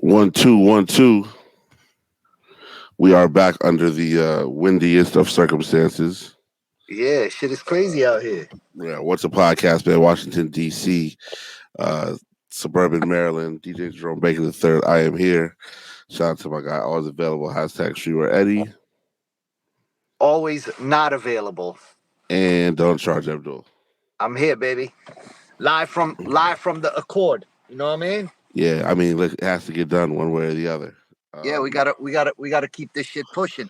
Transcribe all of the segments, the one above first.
1 2 1 2. We are back under the windiest of circumstances. Yeah, shit is crazy out here. Yeah, what's a podcast, man? Washington D.C., uh, suburban Maryland. DJ Jerome Baker the third. I am here. Shout out to my guy, always available. Hashtag Streetwear Eddie, Always not available. and Don't Charge Abdul. I'm here, baby. Live from the Accord. You know what I mean? Yeah, I mean, look, it has to get done one way or the other. Yeah, we gotta keep this shit pushing.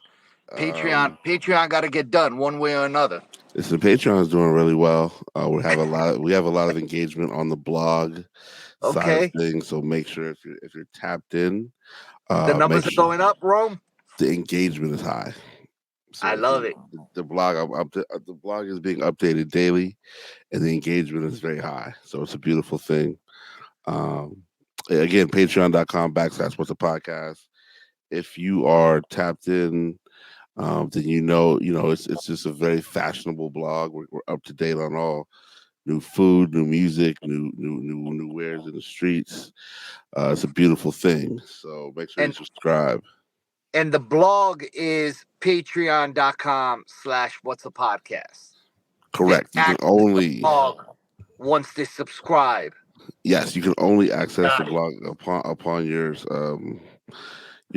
Patreon gotta get done one way or another. The Patreon is doing really well. We have a lot of engagement on the blog side of things. So make sure if you're tapped in, the numbers are going up, Rome. The engagement is high. So I love it. The blog, the blog is being updated daily, and the engagement is very high. So it's a beautiful thing. Again, patreon.com/what's a podcast. If you are tapped in, then you know it's just a very fashionable blog. We're up to date on all new food, new music, new wares in the streets. It's a beautiful thing. So make sure you subscribe. And the blog is patreon.com/what's a podcast. Correct. You can only blog once they subscribe. Yes, you can only access the blog upon your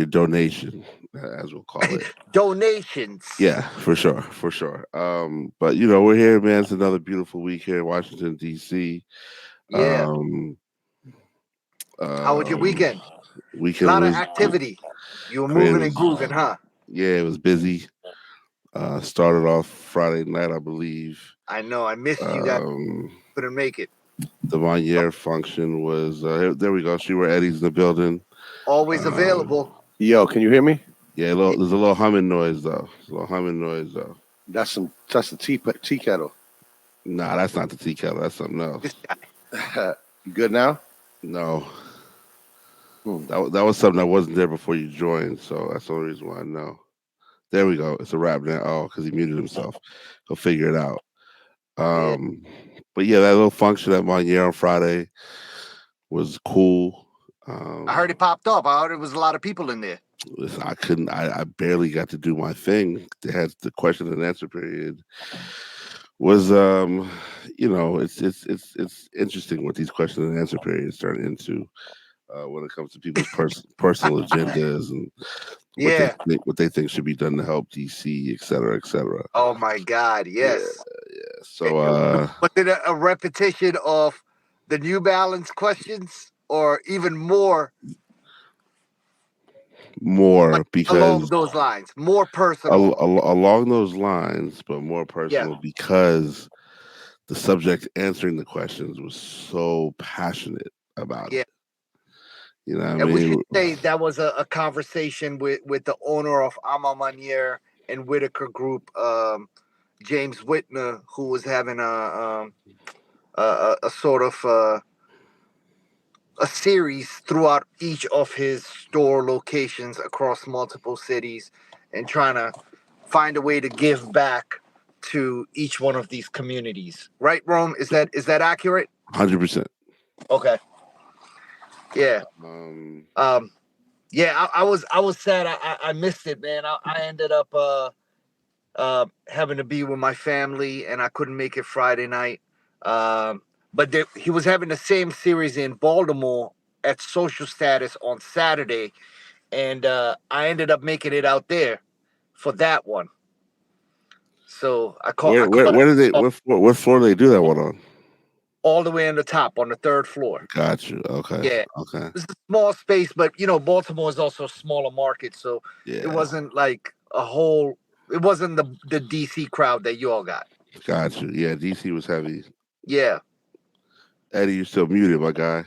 donation, as we'll call it. Donations. Yeah, for sure. But we're here, man. It's another beautiful week here in Washington D.C. Yeah. How was your weekend? A lot of activity. You were moving and grooving, huh? Yeah, it was busy. Started off Friday night, I believe. I know. I missed you guys. Couldn't make it. The Vanier function was there. We go. Streetwear Eddie's in the building. Always available. Yo, can you hear me? Yeah, there's a little humming noise though. That's the tea kettle. Nah, that's not the tea kettle. That's something else. You good now? No. That was something that wasn't there before you joined, so that's the only reason why I know. There we go. It's a wrap now. Oh, because he muted himself. He'll figure it out. But yeah, that little function at Vanier on Friday was cool. I heard it popped up. I heard it was a lot of people in there. Listen, I barely got to do my thing. They had the question and answer period. Was it's interesting what these question and answer periods turn into when it comes to people's personal agendas and what they think should be done to help DC, et cetera, et cetera. Oh my God, yes. Yeah. So was it a repetition of the New Balance questions, or even more? More because along those lines, more personal. Along those lines, but more personal because the subject answering the questions was so passionate about it. You know what I mean? We should say that was a conversation with the owner of Ama Manier and Whitaker Group, James Whitner, who was having a sort of a series throughout each of his store locations across multiple cities, and trying to find a way to give back to each one of these communities. Right, Rome? Is that accurate? 100%. Okay. Yeah. Yeah. I was sad. I missed it, man. I ended up having to be with my family, and I couldn't make it Friday night. But he was having the same series in Baltimore at Social Status on Saturday, and I ended up making it out there for that one. So I called. What floor do they do that one on? All the way on the top, on the third floor. Got you. Okay. Yeah. Okay. It's a small space, but Baltimore is also a smaller market, so it wasn't like a whole. It wasn't the DC crowd that you all got. Got you. Yeah, DC was heavy. Yeah. Eddie, you're still muted, my guy.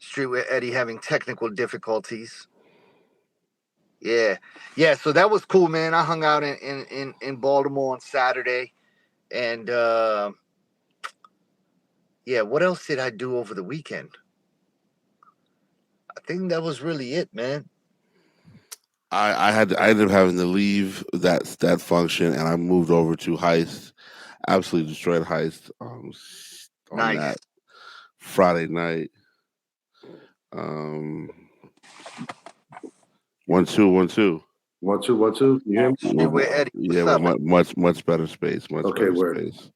Streetwear Eddie having technical difficulties. Yeah. So that was cool, man. I hung out in Baltimore on Saturday, and what else did I do over the weekend? I think that was really it, man. I ended up having to leave that function, and I moved over to Heist. Absolutely destroyed Heist. Nice. Friday night. Um, 1-2, 1-2. 1-2, 1-2. You hear me? Hey, with Eddie, Yeah, what's we're up? much better space. Much Okay, better word. space.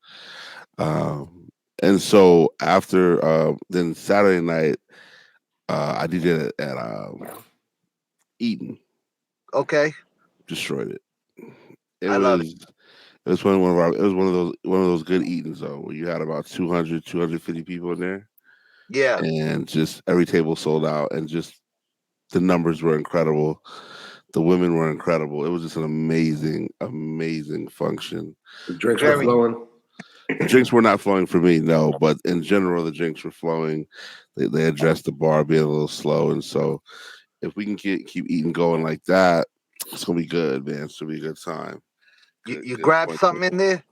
And so after then Saturday night, I did it at Eaton. Okay, Destroyed it. It I love it. was it was one of our it was one of those good Eatons though, where you had about 200, 250 people in there, Yeah, and just every table sold out, and just the numbers were incredible. The women were incredible. It was just an amazing function. The drinks were very. flowing. The drinks were not flowing for me, no, but in general, the drinks were flowing. They addressed the bar being a little slow, and so if we can keep eating going like that, it's gonna be good, man. It's gonna be a good time. You Good grab point. something in there?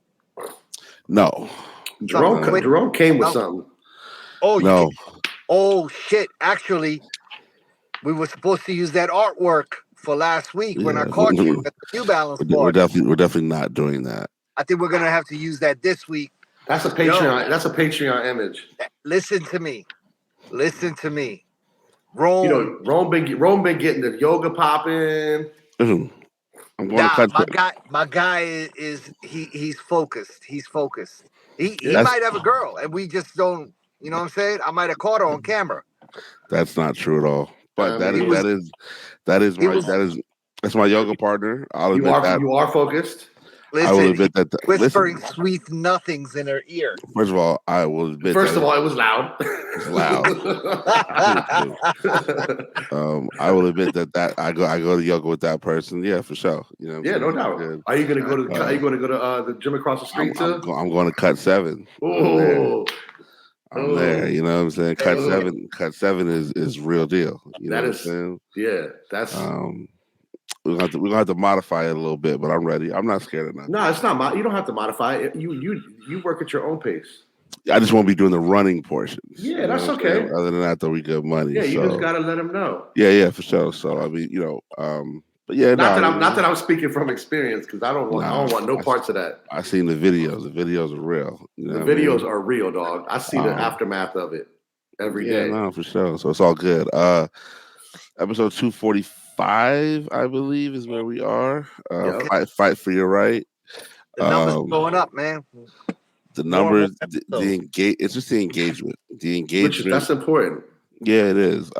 No, Something quick? Jerome came with No. something. Oh, you no. can. Oh shit! Actually, we were supposed to use that artwork for last week when I Yeah, caught you at the New Balance party. we're definitely not doing that. I think we're gonna have to use that this week. That's a Patreon. That's a Patreon image. Listen to me. Listen to me. Rome. You know, Rome been getting the yoga popping. Listen, I'm going to Nah, cut. my guy is he's focused. He's focused. He Yeah. might have a girl, and we just don't. You know what I'm saying? I might have caught her on camera. That's not true at all. But mean, he was- that's my yoga partner. I'll You admit that. are focused. I will Listen, admit that. whispering Listen, sweet nothings in her ear. first of all, I will admit. First of all, it was loud. It's loud. I will admit that I go to yoga with that person. Yeah, for sure. You know. What Yeah, I'm no saying? doubt. Good. Are you gonna go to? Are you gonna go to the gym across the street too? I'm going to cut 7. Oh, I'm there. You know what I'm saying? Cut Yeah. 7. Cut 7 is real deal. You know that what I'm is. saying? Yeah, that's. We're gonna have to modify it a little bit, but I'm ready. I'm not scared of nothing. No, it's not. You don't have to modify it. You work at your own pace. I just won't be doing the running portions. Yeah, you know that's what I'm okay. saying? Other than that, though, we good money. Yeah, you so. just gotta let them know. Yeah, for sure. So I mean, but yeah, not that I'm speaking from experience because I don't want no parts of that. I seen the videos. The videos are real. You know the videos are real, dog. I see the aftermath of it every day. No, for sure. So it's all good. Episode 245, I believe, is where we are. Fight for your right. The numbers going up, man. The numbers, it's just the engagement. The engagement. That's important. Yeah, it is.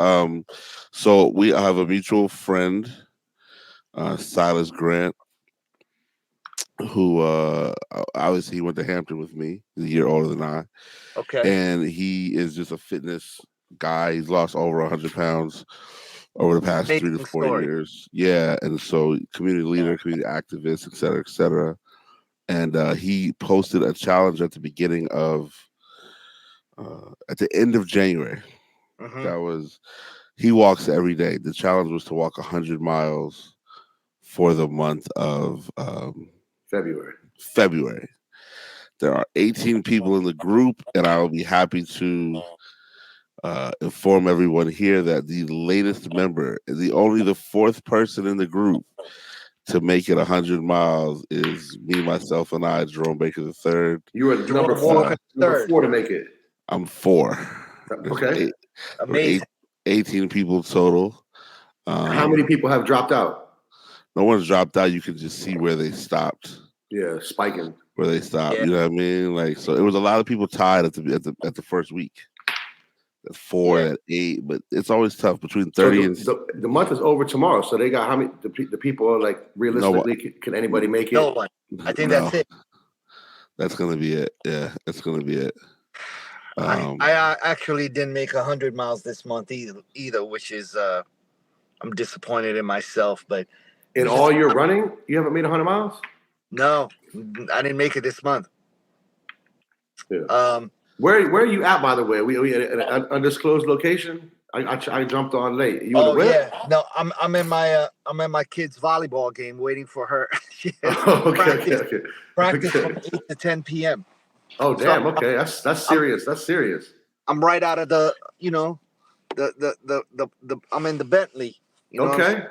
So we have a mutual friend, Silas Grant, who obviously he went to Hampton with me. He's a year older than I. Okay. And he is just a fitness guy. He's lost over 100 pounds over the past 3 to 4 years. Yeah, and so community leader, community activist, et cetera, et cetera. And he posted a challenge at the beginning of, at the end of January. Mm-hmm. That was, he walks every day. The challenge was to walk 100 miles for the month of February. There are 18 people in the group, and I will be happy to inform everyone here that the latest member, the fourth person in the group to make it 100 miles is me, myself, and I, Jerome Baker III. You were number 4. Number 4 to make it. I'm 4. Okay. Amazing. 18 people total. How many people have dropped out? No one's dropped out. You can just see where they stopped. Yeah, spiking. Where they stopped. Yeah. You know what I mean? Like, so it was a lot of people tied at the first week. At 4, at 8, but it's always tough between 30 and the month is over tomorrow. So they got how many? The people are like realistically, can anybody make it? No one. I think that's it. That's gonna be it. Yeah, that's gonna be it. I actually didn't make 100 miles this month either, which is I'm disappointed in myself. But in all your running, you haven't made 100 miles? No, I didn't make it this month. Yeah. Where are you at, by the way? We at an undisclosed location? I jumped on late. You yeah. No, I'm in my kid's volleyball game waiting for her. Okay. Practice from 8 to 10 p.m. Oh damn! Okay, that's serious. That's serious. I'm right out of the I'm in the Bentley. You know okay.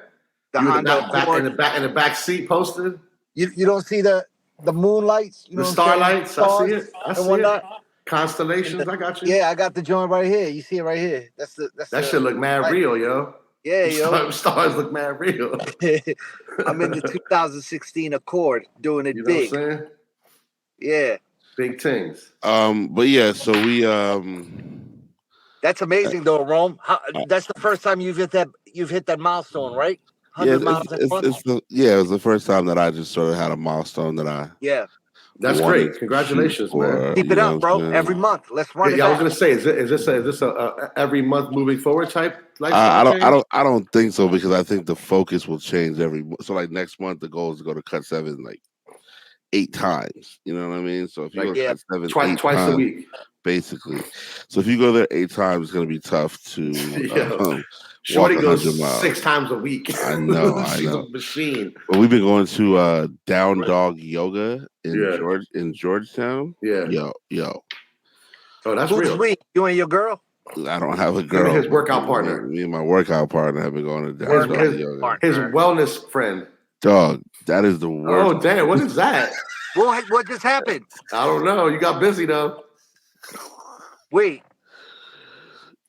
The Honda in the back seat posted. You don't see the moonlights, the starlights. I see it. Constellations, I got you. Yeah, I got the joint right here. You see it right here. That shit look mad right. real, yo. Yeah, yo. Stars look mad real. I'm in the 2016 Accord, doing it You know big. what I'm saying? Yeah. Big things. But yeah, so we That's amazing, though, Rome. That's the first time you've hit that milestone, right? yeah, 100 miles in front. it was the first time that I just sort of had a milestone that I Yeah. That's wanted great. Congratulations, man. Keep it up, bro. Every month. Let's run it Yeah, I was back. gonna say, is this a every month moving forward type lifestyle change? I don't think so, because I think the focus will change every month. So like next month, the goal is to go to cut 7 like 8 times. You know what I mean? So if you go to cut 7 twice times, a week, basically. So if you go there 8 times, it's gonna be tough to Shorty walk goes 100 miles. 6 times a week. I know. She's a machine. Well, we've been going to down dog yoga in Georgetown. Yeah. Yo. Oh, that's Who's real. we? You and your girl? I don't have a girl. Him and his workout partner. Me and my workout partner have been going to down dog yoga. His wellness friend. Dog, that is the worst. Oh, damn. What is that? What just happened? I don't know. You got busy, though. Wait.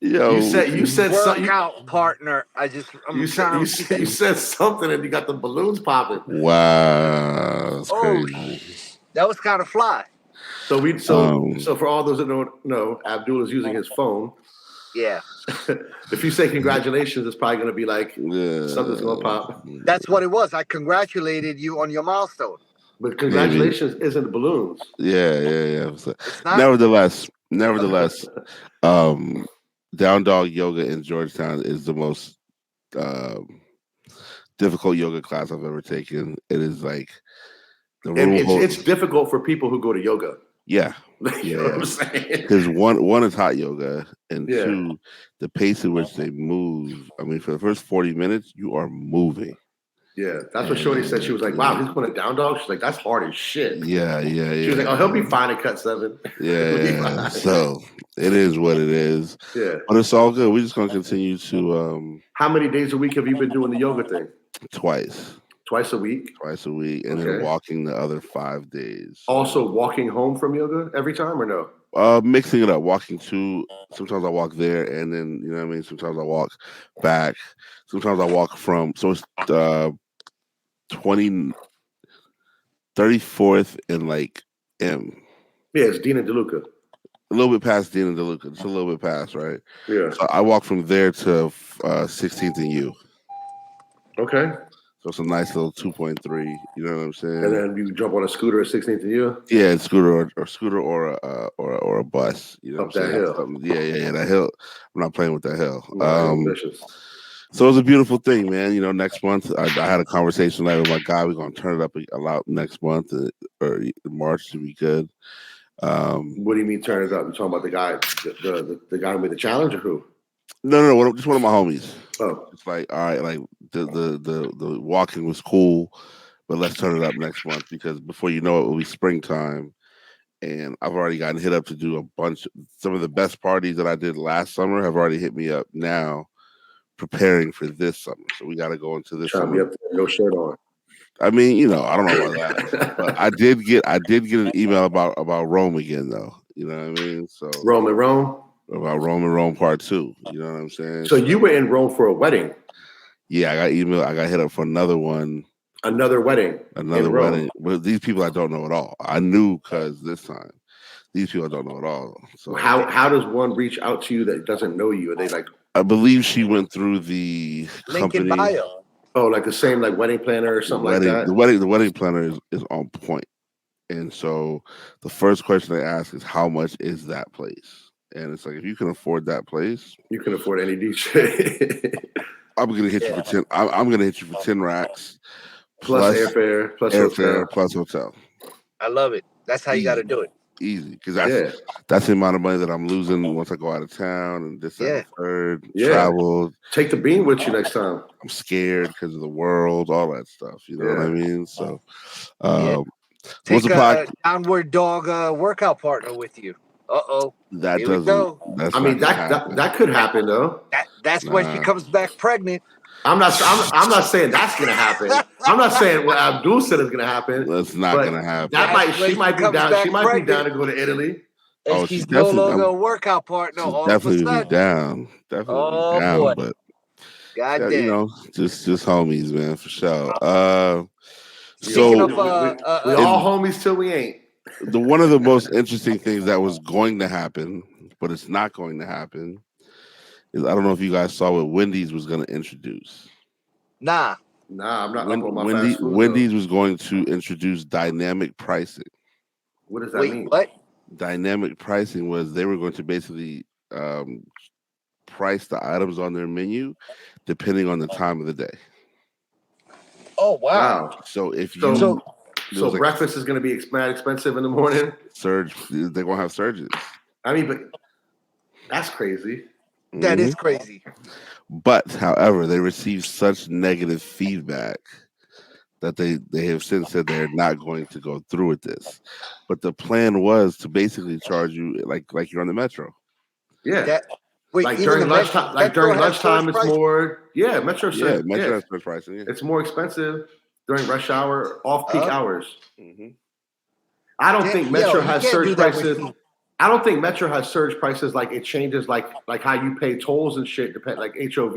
Yo, you said workout partner. You said something and you got the balloons popping. Wow, that's crazy. That was kind of fly. So for all those that don't know, Abdul is using his phone. Yeah. If you say congratulations, it's probably going to be like something's going to pop. That's what it was. I congratulated you on your milestone. But congratulations isn't balloons. Yeah. So, nevertheless, down dog yoga in Georgetown is the most difficult yoga class I've ever taken. It is like it's difficult for people who go to yoga. Yeah. You know what I'm saying? Because one is hot yoga, and two, the pace in which they move. I mean, for the first 40 minutes, you are moving. Yeah, that's what Shorty said. She was like, "Wow, he's putting a down dog." She's like, "That's hard as shit." Yeah. She was like, "Oh, he'll be fine at cut 7." Yeah. So it is what it is. Yeah, but it's all good. We're just gonna continue to. How many days a week have you been doing the yoga thing? Twice a week, and then walking the other 5 days. Also, walking home from yoga every time, or no? Mixing it up. Walking to. Sometimes I walk there, and then you know what I mean. Sometimes I walk back. Sometimes I walk from. So it's 34th and like M. Yeah, it's Dean and DeLuca. A little bit past Dean and DeLuca. Just a little bit past, right? Yeah. So I walk from there to 16th and U. Okay. So it's a nice little 2.3. You know what I'm saying? And then you jump on a scooter at 16th and U. Yeah, scooter or a bus. You know up that hill. Yeah. That hill. I'm not playing with that hill. Ambitious. So it's a beautiful thing, man. You know, next month I had a conversation with my guy. We're gonna turn it up a lot next month or March to be good. What do you mean turn it up? You talking about the guy, the guy who made the challenge, or who? No, just one of my homies. Oh, it's like, all right, like the walking was cool, but let's turn it up next month, because before you know it will be springtime, and I've already gotten hit up to do some of the best parties that I did last summer have already hit me up now, preparing for this summer. So we got to go into this summer. No shirt on. I mean, you know, I don't know about that, but I did get an email about Rome again, though. You know what I mean? So Rome. About Rome Part 2. You know what I'm saying? So you were in Rome for a wedding? Yeah, I got hit up for another one. Another wedding. But these people I don't know at all. I knew because this time. These people I don't know at all. So how does one reach out to you that doesn't know you? Are they like? I believe she went through the link in bio. Oh, like the same like wedding planner or something like that? The wedding planner is on point. And so the first question they ask is, how much is that place? And it's like, if you can afford that place, you can afford any DJ. I'm gonna hit you for 10. I'm gonna hit you for 10 racks plus airfare, plus hotel. I love it. That's how you got to do it. Easy, because that's the amount of money that I'm losing once I go out of town and this and the third. Travel. Take the bean with you next time. I'm scared because of the world, all that stuff. You know what I mean? So, take a downward dog workout partner with you. That Here doesn't. I mean, that could happen though. That's when she comes back pregnant. I'm not saying that's gonna happen. I'm not saying what Abdul said is gonna happen. That's not gonna happen. She might be down to go to Italy. And Oh, she's no longer a workout partner she's all of a definitely gonna be sudden. down. Definitely gonna be Oh boy. down, but God yeah, damn. just homies, man, for sure. We all Speaking So of we all in homies till we ain't. the one of the most interesting things that was going to happen, but it's not going to happen, is I don't know if you guys saw what Wendy's was going to introduce. nah. Nah, I'm not up on my fast food though. Wendy's was going to introduce dynamic pricing. What does that Wait, mean? what? Dynamic pricing was they were going to basically price the items on their menu depending on the time of the day. Oh wow. Wow. So if So So you there so was like breakfast is gonna be mad expensive in the morning. surge, they're gonna have surges. I mean, but that's crazy. that hmm is crazy. But however, they received such negative feedback that they have since said they're not going to go through with this. But the plan was to basically charge you like you're on the metro. Yeah. That Wait, Like even the during lunchtime, like Metro during has surge lunchtime, it's price. more. Yeah, Metro Yeah, said, yeah, metro has surge pricing. Yeah. it's more expensive during rush hour, off peak Uh, hours. hmm I don't damn, think yo, Metro you has can't do surge that with prices. food. I don't think Metro has surge prices like it changes like how you pay tolls and shit, depend like HOV,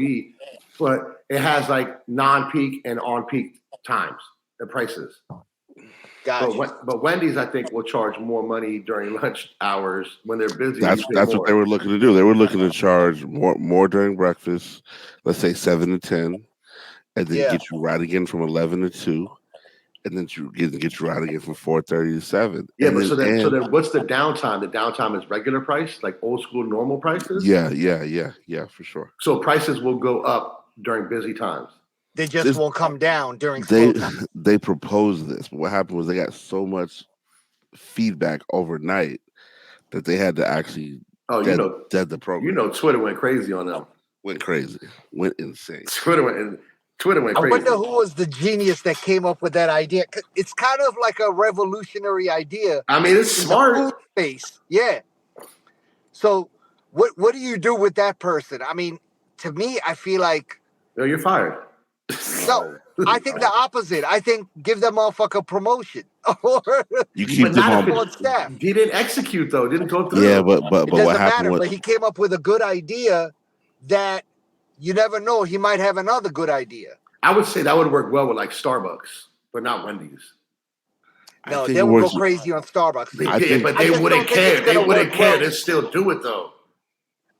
but it has like non-peak and on-peak times and prices. Got you. But Wendy's, I think, will charge more money during lunch hours when they're busy. You pay That's what they more. were looking to do. They were looking to charge more during breakfast, let's say 7 to 10, and then Yeah. get you right again from 11 to 2, and then get you right again from 4:30 to 7, Yeah, and but then so then what's the downtime? The downtime is regular price, like old school normal prices. yeah, for sure. So prices will go up during busy times. They just This won't come down during they slow time. they proposed this, but what happened was they got so much feedback overnight that they had to actually Oh, dead the program. Twitter went crazy on them. Went crazy, went insane. Twitter went I wonder crazy. who was the genius that came up with that idea. It's kind of like a revolutionary idea I mean, it's in the smart. food space. Yeah. So what do you do with that person? I mean, to me, I feel like Yo, you're fired. no. I think the opposite. I think give that motherfucker a promotion or You But keep them not keep if him on. on staff. he didn't execute though. Didn't go Yeah, through. It what doesn't happened matter, was but he came up with a good idea that you never know. He might have another good idea. I would say that would work well with like Starbucks, but not Wendy's. I No, think they it would go works. crazy on Starbucks. I Yeah, think but I they just wouldn't don't think it's care. They gonna wouldn't work care. well. They'd still do it though.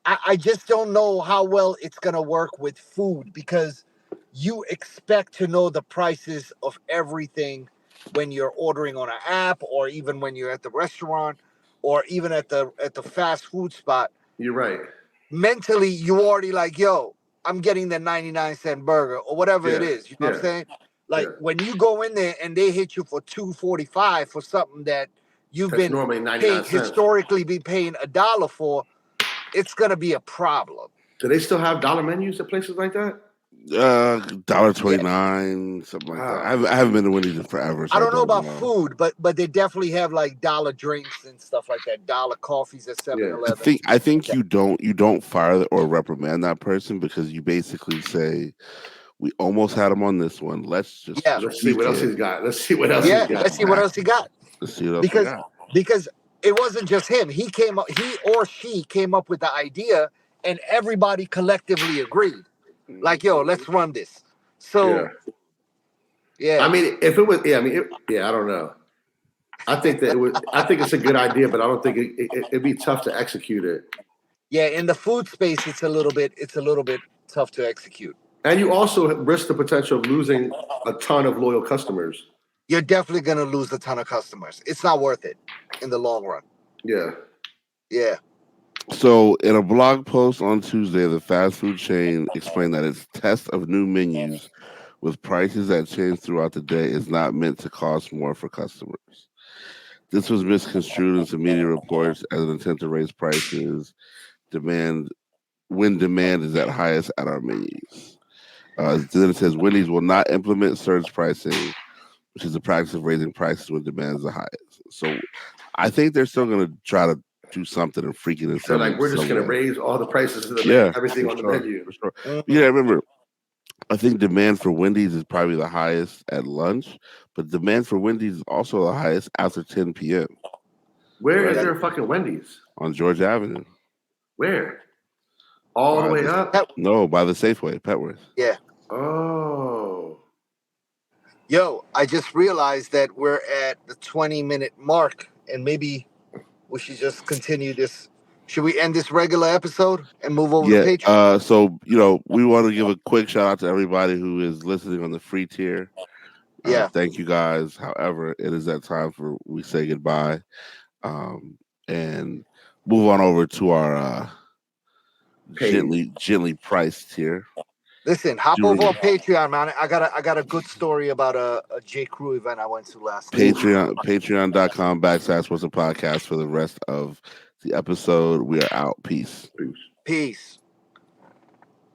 I just don't know how well it's gonna work with food because you expect to know the prices of everything when you're ordering on an app or even when you're at the restaurant or even at the fast food spot. You're right. Mentally, you already like, yo, I'm getting the 99-cent burger or whatever it Yeah, is. You know what I'm yeah, saying? Like yeah. when you go in there and they hit you for 2.45 for something that you've That's been normally 99 paying cents. historically be paying $1 for, it's gonna be a problem. Do they still have dollar menus at places like that? dollar Yeah. 29, something like that. Wow. I haven't been to Wendy's in forever, I so I don't know don't about know. food, but they definitely have like dollar drinks and stuff like that, dollar coffees at Seven Yeah. Eleven. I think you don't fire or reprimand that person because you basically say we almost had him on this one. Let's just Yeah. Let's see tweak what else it. he's got. Let's see what else he's Yeah, got. let's see what else he got. Let's see what else we Because got. because it wasn't just him. He or she came up with the idea and everybody collectively agreed. Like, yo, let's run this. Yeah. So I yeah. mean, if it was, yeah, I mean, I don't know. I think that it would. I think it's a good idea, but I don't think it'd be tough to execute it. Yeah, in the food space it's a little bit tough to execute. And you also risk the potential of losing a ton of loyal customers. You're definitely gonna lose a ton of customers. It's not worth it in the long run. Yeah. Yeah. So, in a blog post on Tuesday, the fast food chain explained that its test of new menus with prices that change throughout the day is not meant to cost more for customers. This was misconstrued in some media reports as an attempt to raise prices, demand when demand is at highest at our menus. Then it says Wendy's will not implement surge pricing, which is the practice of raising prices when demand is the highest. So I think they're still going to try to do something and freak it in They're like, we're just some going to way. raise all the prices of Yeah, everything for on the sure, menu. for sure. Mhm. Yeah, remember, I think demand for Wendy's is probably the highest at lunch, but demand for Wendy's is also the highest after 10 p.m. Where is Right. there a fucking Wendy's? On George Avenue. Where? All the By way the- up? No, by the Safeway, Petworth. Yeah. Oh. Yo, I just realized that we're at the 20-minute mark, and maybe we should just continue this. Should we end this regular episode and move over to Yeah. Patreon? So we want to give a quick shout out to everybody who is listening on the free tier. Yeah. Thank you guys. However, it is that time for we say goodbye, and move on over to our Paid. gently priced tier. Listen, hop During over on Patreon, man. I got a good story about a J. Crew event I went to last night. Patreon.com/What's a Podcast for the rest of the episode. We are out. Peace. Peace. Peace.